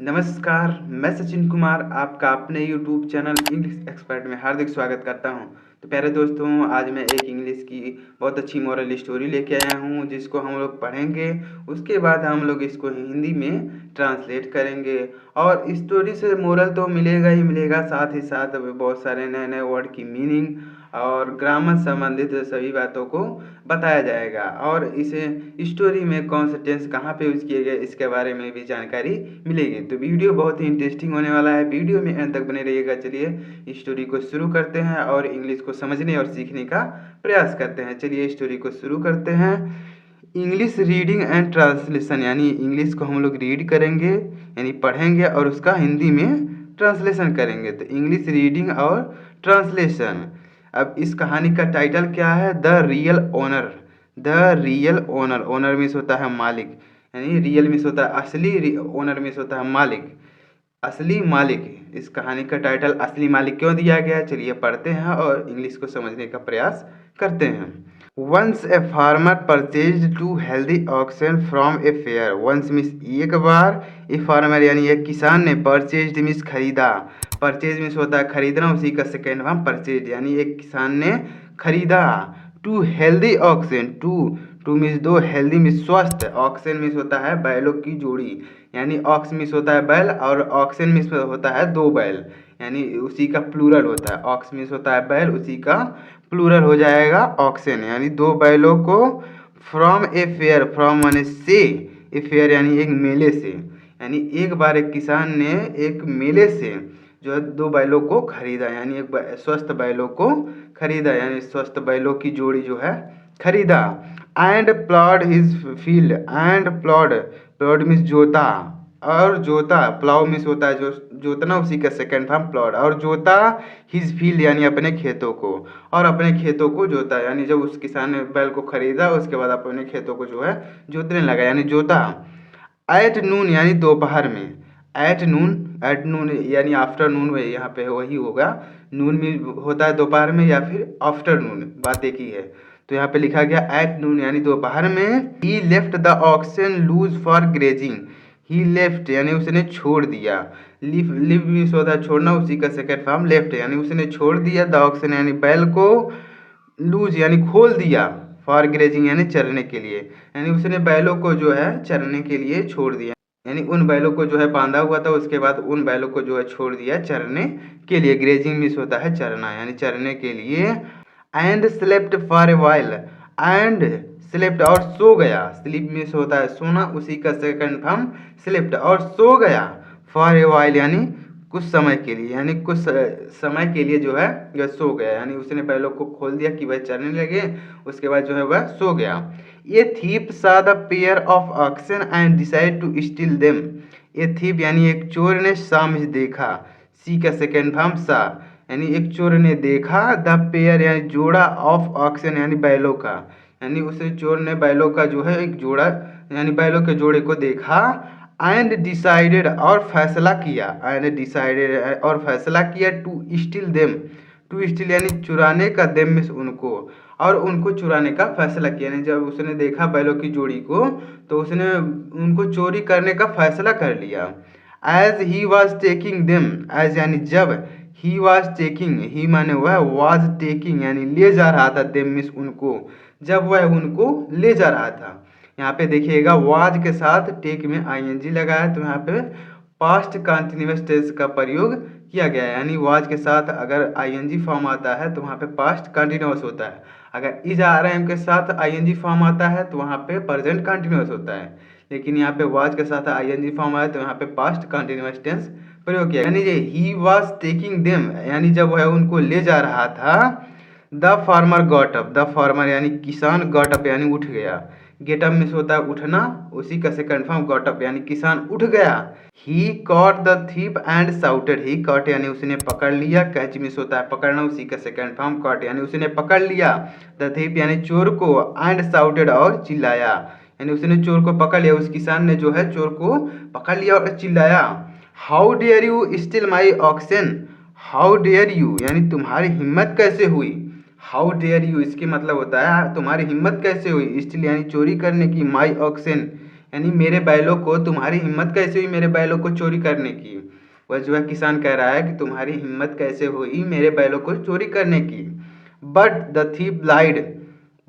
नमस्कार, मैं सचिन कुमार आपका अपने यूट्यूब चैनल इंग्लिश एक्सपर्ट में हार्दिक स्वागत करता हूं। तो प्यारे दोस्तों, आज मैं एक इंग्लिश की बहुत अच्छी मॉरल स्टोरी लेके आया हूं जिसको हम लोग पढ़ेंगे। उसके बाद हम लोग इसको हिंदी में ट्रांसलेट करेंगे और स्टोरी से मोरल तो मिलेगा ही मिलेगा, साथ ही साथ बहुत सारे नए नए वर्ड की मीनिंग और ग्रामर संबंधित सभी बातों को बताया जाएगा और इसे स्टोरी में कौन से टेंस कहाँ पे यूज़ किए गए इसके बारे में भी जानकारी मिलेगी। तो वीडियो बहुत ही इंटरेस्टिंग होने वाला है, वीडियो में अंत तक बने रहिएगा। चलिए स्टोरी को शुरू करते हैं और इंग्लिश को समझने और सीखने का प्रयास करते हैं। चलिए स्टोरी को शुरू करते हैं। इंग्लिश रीडिंग एंड ट्रांसलेशन, यानी इंग्लिश को हम लोग रीड करेंगे यानी पढ़ेंगे और उसका हिंदी में ट्रांसलेशन करेंगे। तो इंग्लिश रीडिंग और ट्रांसलेशन। अब इस कहानी का टाइटल क्या है? The real owner. The real owner, owner means होता है मालिक, यानी रियल मीन्स होता है असली, ओनर मीन्स होता है मालिक, असली मालिक। इस कहानी का टाइटल असली मालिक क्यों दिया गया? चलिए पढ़ते हैं और इंग्लिश को समझने का प्रयास करते हैं। Once a farmer purchased 2 healthy oxen from a fair. Once means एक बार, ए फार्मर यानी एक किसान ने, परचेज्ड मीन्स खरीदा, परचेज मीन्स होता है खरीदना, उसी का सेकेंड फॉर्म परचेज, यानी एक किसान ने खरीदा 2 healthy oxen. Two means 2, healthy means स्वस्थ, ऑक्सन मीन्स होता है बैलों की जोड़ी, यानी ऑक्स मीन्स होता है बैल और ऑक्सन मीन्स होता है 2 बैल, यानी उसी का प्लूरल होता है। ऑक्स मीन्स होता है बैल, उसी का प्लूरल हो जाएगा ऑक्सन, यानी 2 बैलों को फ्रॉम ए फेयर, फ्रॉम माने से, ए फेयर यानी एक मेले से, यानी एक बार एक किसान ने एक मेले से जो है 2 बैलों को खरीदा, यानी एक स्वस्थ बैलों को खरीदा, यानी स्वस्थ बैलों की जोड़ी जो है खरीदा। And ploughed his field, and ploughed, ploughed means जोता, और जोता, प्लाउ मीन्स होता है जो जोतना, उसी का सेकेंड फॉर्म प्लॉड, और जोता हिज फील्ड यानी अपने खेतों को, और अपने खेतों को जोता, यानी जब उस किसान ने बैल को खरीदा उसके बाद अपने खेतों को जो है जोतने लगा, यानी जोता। एट नून यानी दोपहर में, एट नून यानी आफ्टरनून में, यहाँ पे वही होगा, नून में होता है दोपहर में या फिर आफ्टरनून, बात एक ही है। तो यहाँ पे लिखा गया एट नून यानी दोपहर में। He left the oxen loose for grazing. He left यानी उसने छोड़ दिया, लिव मीन्स होता है छोड़ना, उसी का सेकेंड फॉर्म लेफ्ट, यानी उसने छोड़ दिया द ऑक्सन यानी बैल को, लूज यानी खोल दिया, फॉर ग्रेजिंग यानी चरने के लिए, यानी उसने बैलों को जो है चरने के लिए छोड़ दिया, यानी उन बैलों को जो है बांधा हुआ था उसके बाद उन बैलों को जो है छोड़ दिया चरने के लिए। ग्रेजिंग मीन्स होता है चरना, यानी चरने के लिए। And slept for a while, and slept और सो गया, स्लीप मीन्स होता है सोना, उसी का सेकंड फॉर्म स्लेप्ट, और सो गया फॉर ए वाइल यानी कुछ समय के लिए, यानी कुछ समय के लिए जो है वह सो गया, यानी उसने बैलों को खोल दिया कि वह चरने लगे, उसके बाद जो है वह सो गया। A thief saw the pair of oxen and decide to steal them. A thief यानी एक चोर ने, सा मीन्स देखा, सी का सेकेंड फॉर्म सा, यानी एक चोर ने देखा, द पेयर यानी जोड़ा, ऑफ ऑक्सन यानी बैलों का, यानी उसे चोर ने बैलों का जो है एक जोड़ा यानी बैलों के जोड़े को देखा। एंड डिसाइडेड और फैसला किया, एंड डिसाइडेड और फैसला किया, to steal them, to steal यानी चुराने का, देम मीन्स उनको, और उनको चुराने का फैसला किया, यानी जब उसने देखा बैलों की जोड़ी को तो उसने उनको चोरी करने का फैसला कर लिया। As he was taking them, as यानी जब, ही वॉज टेकिंग, ही माने वह, वॉज टेकिंग यानी ले जा रहा था, देम मीन्स उनको, जब वह उनको ले जा रहा था। यहाँ पे देखिएगा वाज के साथ टेक में आईएनजी लगा है, तो यहाँ पे पास्ट कंटिन्यूअस टेंस का प्रयोग किया गया है, यानी वाज के साथ अगर आईएनजी फॉर्म आता है तो वहाँ पे पास्ट कंटिन्यूअस होता है, अगर इज आर एम के साथ आईएनजी फॉर्म आता है तो वहाँ पे प्रेजेंट कंटिन्यूअस होता है, लेकिन यहाँ पे वाज के साथ आईएनजी फॉर्म आया तो यहाँ पे पास्ट कंटिन्यूअस टेंस प्रयोग किया, यानी ही वाज टेकिंग देम यानी जब वह उनको ले जा रहा था। The farmer got up, the farmer यानी किसान, गॉट अप यानी उठ गया, गेट अप मीन्स होता है उठना, उसी का सेकंड फॉर्म गॉट अप यानी किसान उठ गया। He caught the thief and shouted, he caught यानी उसने पकड़ लिया, कैच मीन्स होता है पकड़ना, उसी का सेकंड फॉर्म कॉट यानी उसने पकड़ लिया, द थीप यानी चोर को, एंड साउटेड और चिल्लाया, यानी उसने चोर को पकड़ लिया, उस किसान ने जो है चोर को पकड़ लिया और चिल्लाया। How dare you steal my oxen, how dare you यानी तुम्हारी हिम्मत कैसे हुई, हाउ डेयर यू इसके मतलब होता है तुम्हारी हिम्मत कैसे हुई, स्टील यानी चोरी करने की, माई ऑक्सन यानी मेरे बैलों को, तुम्हारी हिम्मत कैसे हुई मेरे बैलों को चोरी करने की। वह जो है किसान कह रहा है कि तुम्हारी हिम्मत कैसे हुई मेरे बैलों को चोरी करने की। But the thief lied,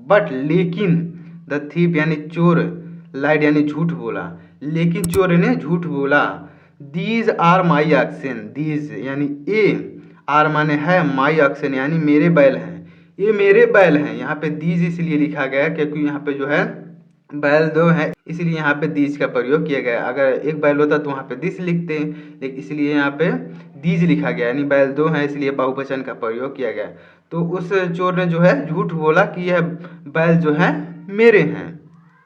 but लेकिन, द थीप यानी चोर, लाइड यानी झूठ बोला, लेकिन चोर ने झूठ बोला। These are my oxen, these यानी ए, आर माने है, माई ऑक्सन यानी मेरे बैल हैं, ये मेरे बैल हैं। यहाँ पे दीज इसलिए लिखा गया क्योंकि यहाँ पे जो है बैल दो है, इसलिए यहाँ पे दीज का प्रयोग किया गया। अगर एक बैल होता तो वहाँ पे दिस लिखते, लेकिन इसलिए यहाँ पे दीज लिखा गया, यानी बैल दो हैं इसलिए बहुवचन का प्रयोग किया गया। तो उस चोर ने जो है झूठ बोला कि यह बैल जो है मेरे हैं।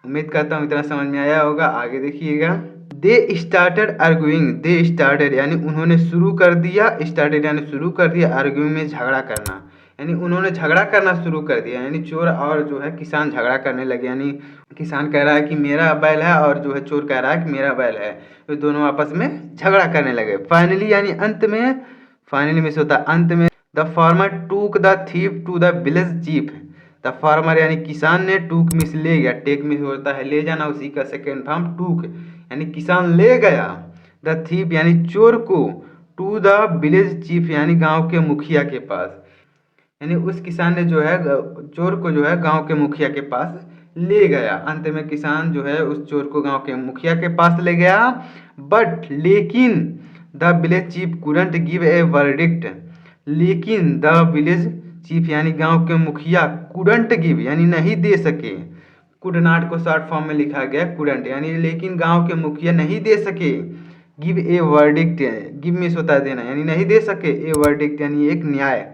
उम्मीद करता हूँ इतना समझ में आया होगा। आगे देखिएगा, they started arguing, they started यानी उन्होंने शुरू कर दिया, स्टार्टेड यानी शुरू कर दिया, आर्ग्यूइंग में झगड़ा करना, यानी उन्होंने झगड़ा करना शुरू कर दिया। यानी चोर और जो है किसान झगड़ा करने लगे, यानी किसान कह रहा है कि मेरा बैल है और जो है चोर कह रहा है कि मेरा बैल है, तो दोनों आपस में झगड़ा करने लगे। फाइनली यानी अंत में, फाइनली में से होता है अंत में, the farmer took the thief to the village chief, the farmer यानी किसान ने, टूक मिस ले गया, टेक मिस होता है ले जाना, उसी का सेकेंड फॉर्म टूक, यानी किसान ले गया, द थीप यानी चोर को, टू द विलेज चीफ यानी गांव के मुखिया के पास, यानी उस किसान ने जो है चोर को जो है गांव के मुखिया के पास ले गया। अंत में किसान जो है उस चोर को गांव के मुखिया के पास ले गया। बट लेकिन the village chief couldn't give a verdict, लेकिन द विलेज चीफ यानी गांव के मुखिया कुडंट गिव यानी नहीं दे सके, कुड नॉट को शॉर्ट फॉर्म में लिखा गया कुडंट, यानी लेकिन गांव के मुखिया नहीं दे सके। गिव ए वर्डिक्ट, गिव में होता है देना, यानी नहीं दे सके, ए वर्डिक्ट यानी एक न्याय,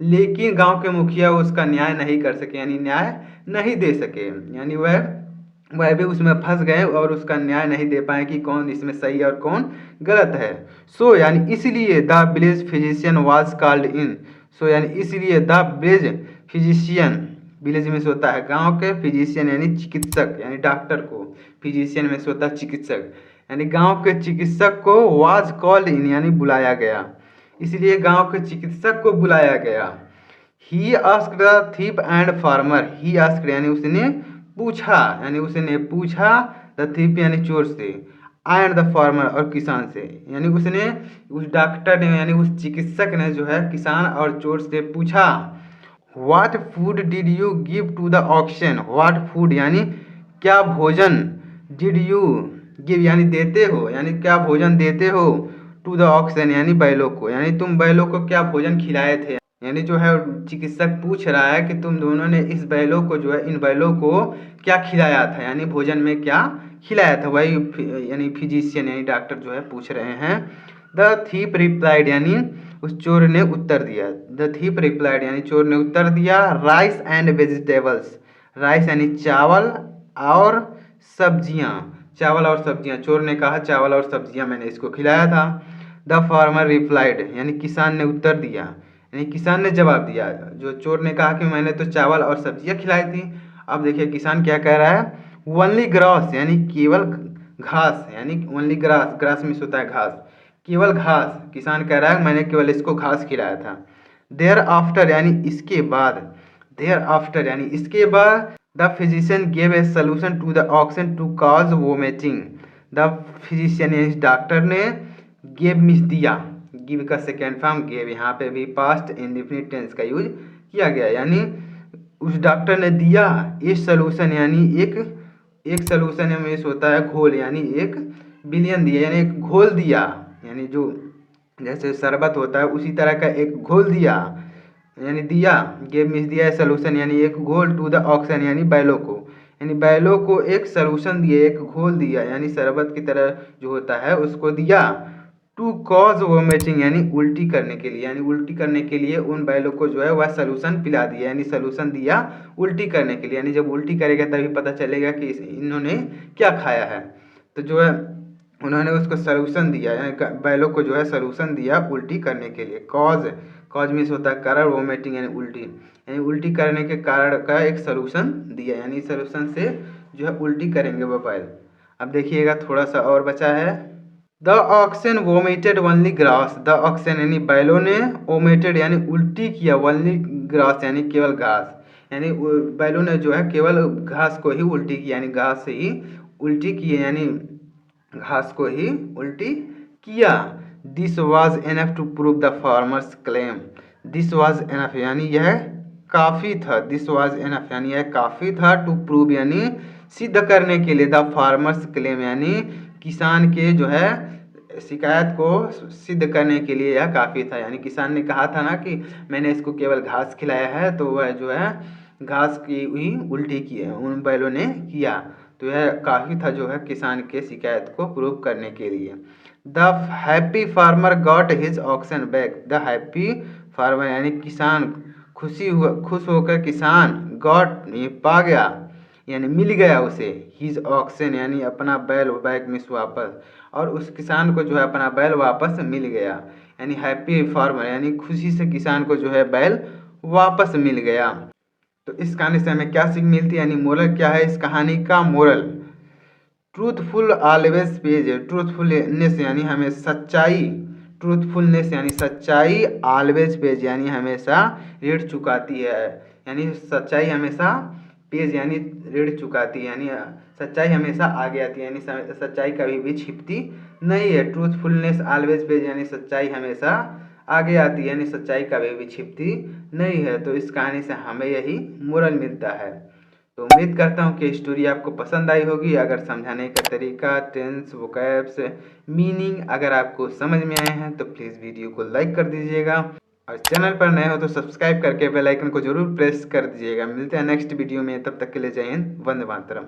लेकिन गांव के मुखिया उसका न्याय नहीं कर सके, यानी न्याय नहीं दे सके, यानी वह भी उसमें फंस गए और उसका न्याय नहीं दे पाए कि कौन इसमें सही और कौन गलत है। सो यानी इसलिए the village physician was called in, so यानी इसलिए द विलेज फिजिशियन, विलेज में से होता है गांव के, फिजिशियन यानी चिकित्सक यानी डॉक्टर को, फिजिशियन में से होता है चिकित्सक, यानी गांव के चिकित्सक को वाज कॉल्ड इन यानी बुलाया गया, इसलिए गांव के चिकित्सक को बुलाया गया। He asked the thief and farmer, he asked यानी उसने पूछा, यानी उसने पूछा, द थीप यानी चोर से, एंड द फार्मर और किसान से, यानी उसने, उस डॉक्टर ने यानी उस चिकित्सक ने जो है किसान और चोर से पूछा। What food did you give to the oxen, what food यानी क्या भोजन, डिड यू गिव यानी देते हो, यानी क्या भोजन देते हो, टू द ऑक्सन यानी बैलों को, यानी तुम बैलों को क्या भोजन खिलाए थे, यानी जो है चिकित्सक पूछ रहा है कि तुम दोनों ने इस बैलों को जो है इन बैलों को क्या खिलाया था, यानी भोजन में क्या खिलाया था, वही यानी फिजिशियन यानी डॉक्टर जो है पूछ रहे हैं। द थीप रिप्लाइड यानी उस चोर ने उत्तर दिया, द थीप रिप्लाइड यानी चोर ने उत्तर दिया, राइस एंड वेजिटेबल्स, राइस यानी चावल और सब्जियां, चावल और सब्जियां, चोर ने कहा चावल और सब्जियां मैंने इसको खिलाया था। द फार्मर रिप्लाइड यानी किसान ने उत्तर दिया, यानी किसान ने जवाब दिया, जो चोर ने कहा कि मैंने तो चावल और सब्जियां खिलाई थी। अब देखिए किसान क्या कह रहा है, ओनली ग्रास यानी केवल घास, यानी ओनली ग्रास, ग्रास में होता है घास, केवल घास, किसान कह रहा है मैंने केवल इसको घास खिलाया था। देयर आफ्टर यानी इसके बाद, देयर आफ्टर यानी इसके बाद, the physician gave a solution to the oxen to cause vomiting, the physician यानी डॉक्टर ने गेव मिस दिया, गिव का सेकेंड फॉर्म गेव, यहाँ पे भी पास्ट इंडेफिनिट टेंस का यूज किया गया, यानी उस डॉक्टर ने दिया ये सोल्यूशन, यानी एक सोल्यूशन में होता है घोल, यानी एक बिलियन दिया यानी एक घोल दिया, यानी जो जैसे शरबत होता है उसी तरह का एक घोल दिया, यानी दिया, गेव मिस दिया सोल्यूशन यानी एक घोल, टू द ऑक्सन यानी बैलों को, यानी बैलों को एक सोल्यूशन दिया, एक घोल दिया, यानी शरबत की तरह जो होता है उसको दिया। टू कॉज वोमिटिंग यानी उल्टी करने के लिए, यानी उल्टी करने के लिए उन बैलों को जो है वह सोल्यूशन पिला दिया, यानी सोल्यूशन दिया उल्टी करने के लिए, यानी जब उल्टी करेगा तभी पता चलेगा कि इन्होंने क्या खाया है, तो जो है उन्होंने उसको सोल्यूशन दिया, यानी बैलों को जो है सोल्यूशन दिया उल्टी करने के लिए। कॉज, कॉज मीन्स होता है कारण, वोमिटिंग यानी उल्टी, यानी उल्टी करने के कारण का एक सोल्यूशन दिया, यानी सोल्यूशन से जो है उल्टी करेंगे वो बैल। अब देखिएगा थोड़ा सा और बचा है, the oxen vomited only grass, the oxen यानी बैलों ने, वोमिटेड यानी उल्टी किया, ओनली ग्रास यानी केवल घास, यानी बैलों ने जो है केवल घास को ही उल्टी किया, यानी घास से ही उल्टी किए यानी घास को ही उल्टी किया। This was enough to prove the farmer's claim. This was enough यानी यह काफ़ी था। दिस वॉज एनफ यानी यह काफ़ी था। टू प्रूव यानी सिद्ध करने के लिए। द फार्मर्स क्लेम यानी किसान के जो है शिकायत को सिद्ध करने के लिए यह काफ़ी था। यानी किसान ने कहा था ना कि मैंने इसको केवल घास खिलाया है, तो वह जो है घास की हुई उल्टी की है, उन बैलों ने किया। तो यह काफ़ी था जो है किसान के शिकायत को प्रूव करने के लिए। The happy farmer got his oxen back. The happy farmer यानी किसान खुश होकर किसान गॉट पा गया यानी मिल गया उसे हिज ऑक्सन यानी अपना बैल बैक मीन्स वापस, और उस किसान को जो है अपना बैल वापस मिल गया। यानी हैप्पी फार्मर यानी खुशी से किसान को जो है बैल वापस मिल गया। तो इस कहानी से हमें क्या सीख मिलती है, यानी मोरल क्या है इस कहानी का? Moral truthful always page. Truthfulness यानी हमें सच्चाई, ट्रूथफुलनेस यानी सच्चाई, ऑलवेज पेज यानी हमेशा ऋण चुकाती है। यानी सच्चाई हमेशा पेज यानी ऋण चुकाती है, यानी सच्चाई हमेशा आगे आती है, यानी सच्चाई कभी भी छिपती नहीं है। ट्रूथफुलनेस ऑलवेज पेज यानी सच्चाई हमेशा आगे आती है, यानी सच्चाई कभी भी छिपती नहीं है। तो इस कहानी से हमें यही मोरल मिलता है। तो उम्मीद करता हूँ कि स्टोरी आपको पसंद आई होगी। अगर समझाने का तरीका, टेंस, वोकैब्स, मीनिंग अगर आपको समझ में आए हैं तो प्लीज़ वीडियो को लाइक कर दीजिएगा, और चैनल पर नए हो तो सब्सक्राइब करके बेल आइकन को जरूर प्रेस कर दीजिएगा। मिलते हैं नेक्स्ट वीडियो में, तब तक के लिए जय हिंद, वंदे मातरम।